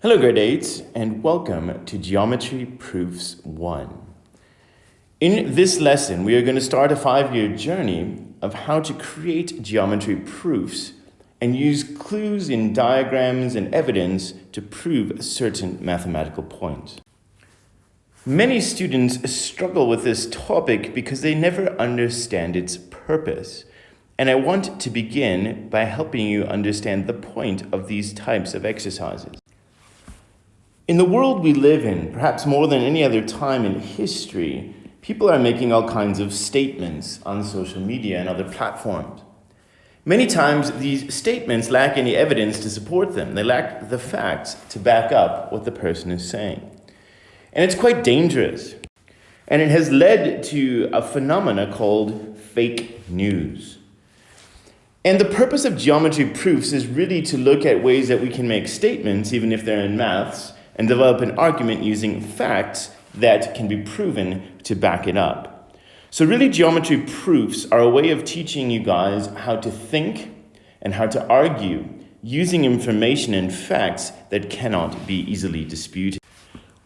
Hello grade 8s and welcome to Geometry Proofs 1. In this lesson, we are going to start a 5-year journey of how to create geometry proofs and use clues in diagrams and evidence to prove a certain mathematical point. Many students struggle with this topic because they never understand its purpose. And I want to begin by helping you understand the point of these types of exercises. In the world we live in, perhaps more than any other time in history, people are making all kinds of statements on social media and other platforms. Many times, these statements lack any evidence to support them. They lack the facts to back up what the person is saying. And it's quite dangerous. And it has led to a phenomena called fake news. And the purpose of geometry proofs is really to look at ways that we can make statements, even if they're in maths, and develop an argument using facts that can be proven to back it up. So really, geometry proofs are a way of teaching you guys how to think and how to argue using information and facts that cannot be easily disputed.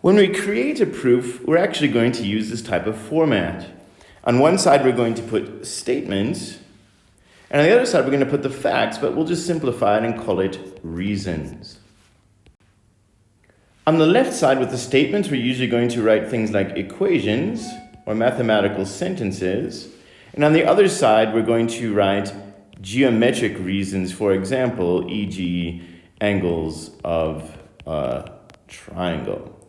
When we create a proof, we're actually going to use this type of format. On one side, we're going to put statements, and on the other side, we're going to put the facts, but we'll just simplify it and call it reasons. On the left side with the statements, we're usually going to write things like equations or mathematical sentences. And on the other side, we're going to write geometric reasons, for example, e.g. angles of a triangle.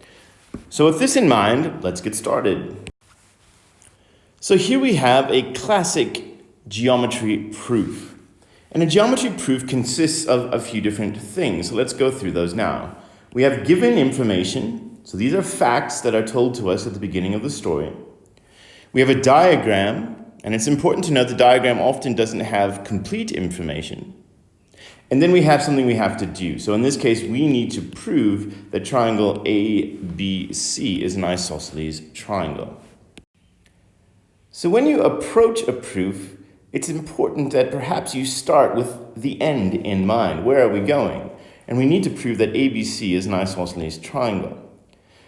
So with this in mind, let's get started. So here we have a classic geometry proof. And a geometry proof consists of a few different things. So let's go through those now. We have given information, so these are facts that are told to us at the beginning of the story. We have a diagram, and it's important to note the diagram often doesn't have complete information. And then we have something we have to do. So in this case, we need to prove that triangle ABC is an isosceles triangle. So when you approach a proof, it's important that perhaps you start with the end in mind. Where are we going? And we need to prove that ABC is an isosceles triangle.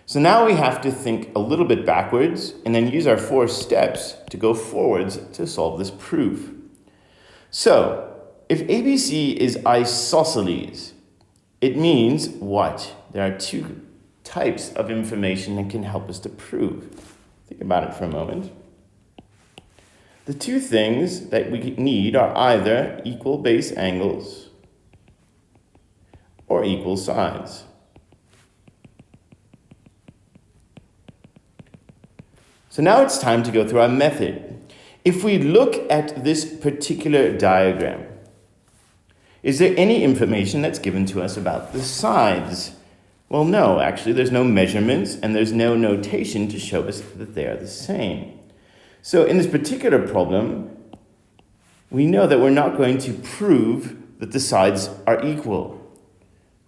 So now we have to think a little bit backwards and then use our 4 steps to go forwards to solve this proof. So, if ABC is isosceles, it means what? There are 2 types of information that can help us to prove. Think about it for a moment. The 2 things that we need are either equal base angles or equal sides. So now it's time to go through our method. If we look at this particular diagram, is there any information that's given to us about the sides? Well, no, actually, there's no measurements and there's no notation to show us that they are the same. So in this particular problem, we know that we're not going to prove that the sides are equal.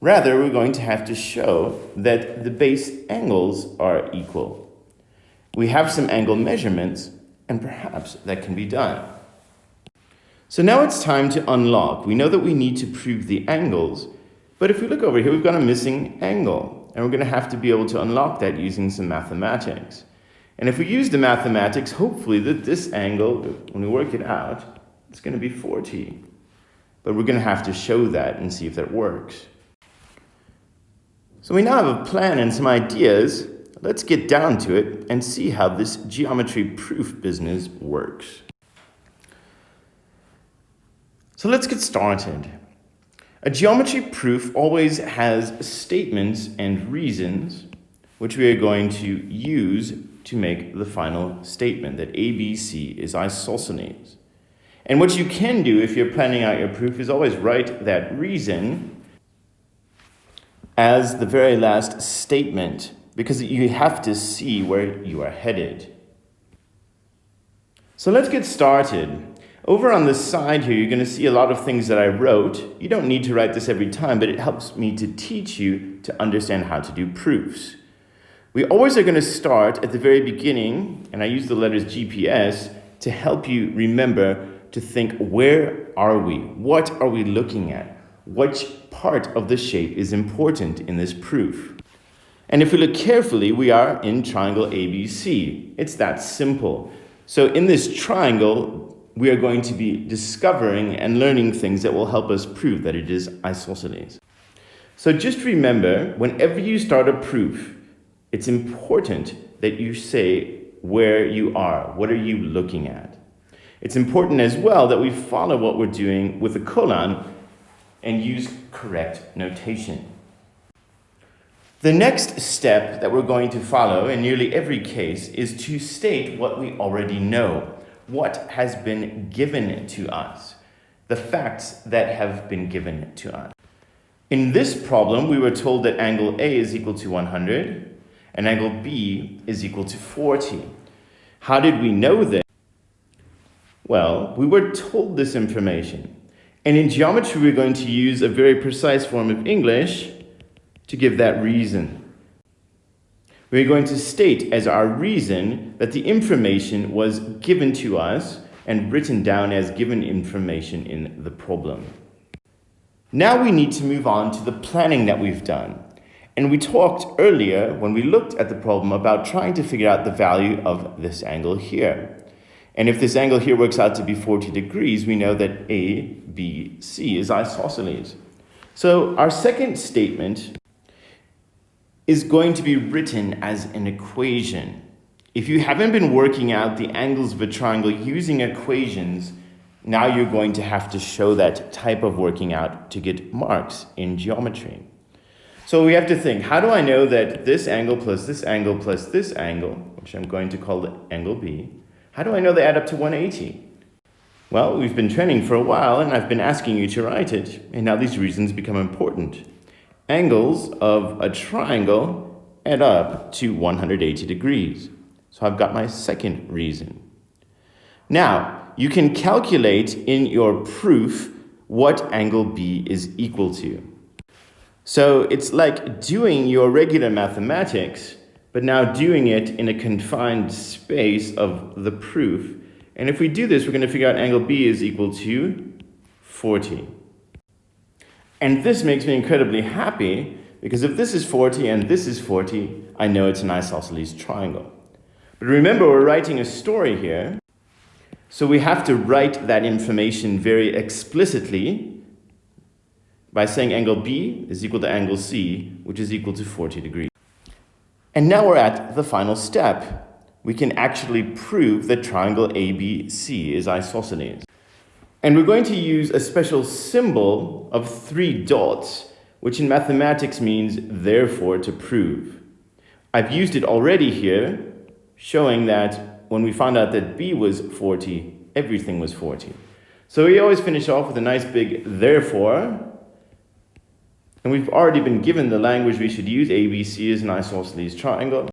Rather, we're going to have to show that the base angles are equal. We have some angle measurements, and perhaps that can be done. So now it's time to unlock. We know that we need to prove the angles, but if we look over here, we've got a missing angle, and we're going to have to be able to unlock that using some mathematics. And if we use the mathematics, hopefully that this angle, when we work it out, it's going to be 40. But we're going to have to show that and see if that works. So we now have a plan and some ideas. Let's get down to it and see how this geometry proof business works. So let's get started. A geometry proof always has statements and reasons, which we are going to use to make the final statement that ABC is isosceles. And what you can do if you're planning out your proof is always write that reason as the very last statement, because you have to see where you are headed. So let's get started. Over on the side here, you're going to see a lot of things that I wrote. You don't need to write this every time, but it helps me to teach you to understand how to do proofs. We always are going to start at the very beginning, and I use the letters GPS to help you remember to think, where are we? What are we looking at? which part of the shape is important in this proof. And if we look carefully, we are in triangle ABC. It's that simple. So in this triangle, we are going to be discovering and learning things that will help us prove that it is isosceles. So just remember, whenever you start a proof, it's important that you say where you are. What are you looking at? It's important as well that we follow what we're doing with a colon and use correct notation. The next step that we're going to follow in nearly every case is to state what we already know, what has been given to us, the facts that have been given to us. In this problem, we were told that angle A is equal to 100 and angle B is equal to 40. How did we know this? Well, we were told this information. And in geometry, we're going to use a very precise form of English to give that reason. We're going to state as our reason that the information was given to us and written down as given information in the problem. Now we need to move on to the planning that we've done. And we talked earlier when we looked at the problem about trying to figure out the value of this angle here. And if this angle here works out to be 40 degrees, we know that ABC is isosceles. So our second statement is going to be written as an equation. If you haven't been working out the angles of a triangle using equations, now you're going to have to show that type of working out to get marks in geometry. So we have to think, how do I know that this angle plus this angle plus this angle, which I'm going to call the angle B, how do I know they add up to 180? Well, we've been training for a while and I've been asking you to write it, and now these reasons become important. Angles of a triangle add up to 180 degrees. So I've got my second reason. Now, you can calculate in your proof what angle B is equal to. So it's like doing your regular mathematics, but now doing it in a confined space of the proof. And if we do this, we're going to figure out angle B is equal to 40. And this makes me incredibly happy, because if this is 40 and this is 40, I know it's an isosceles triangle. But remember, we're writing a story here, so we have to write that information very explicitly by saying angle B is equal to angle C, which is equal to 40 degrees. And now we're at the final step. We can actually prove that triangle ABC is isosceles. And we're going to use a special symbol of 3 dots, which in mathematics means therefore to prove. I've used it already here, showing that when we found out that B was 40, everything was 40. So we always finish off with a nice big therefore. And we've already been given the language we should use. ABC is an isosceles triangle.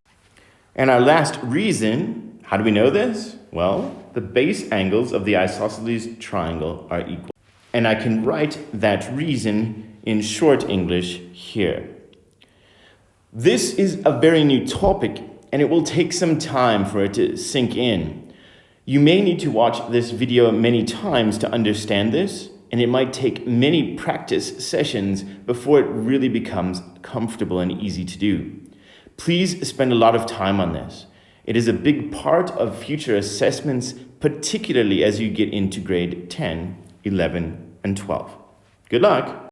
And our last reason, how do we know this? Well, the base angles of the isosceles triangle are equal. And I can write that reason in short English here. This is a very new topic, and it will take some time for it to sink in. You may need to watch this video many times to understand this, and it might take many practice sessions before it really becomes comfortable and easy to do. Please spend a lot of time on this. It is a big part of future assessments, particularly as you get into grade 10, 11, and 12. Good luck!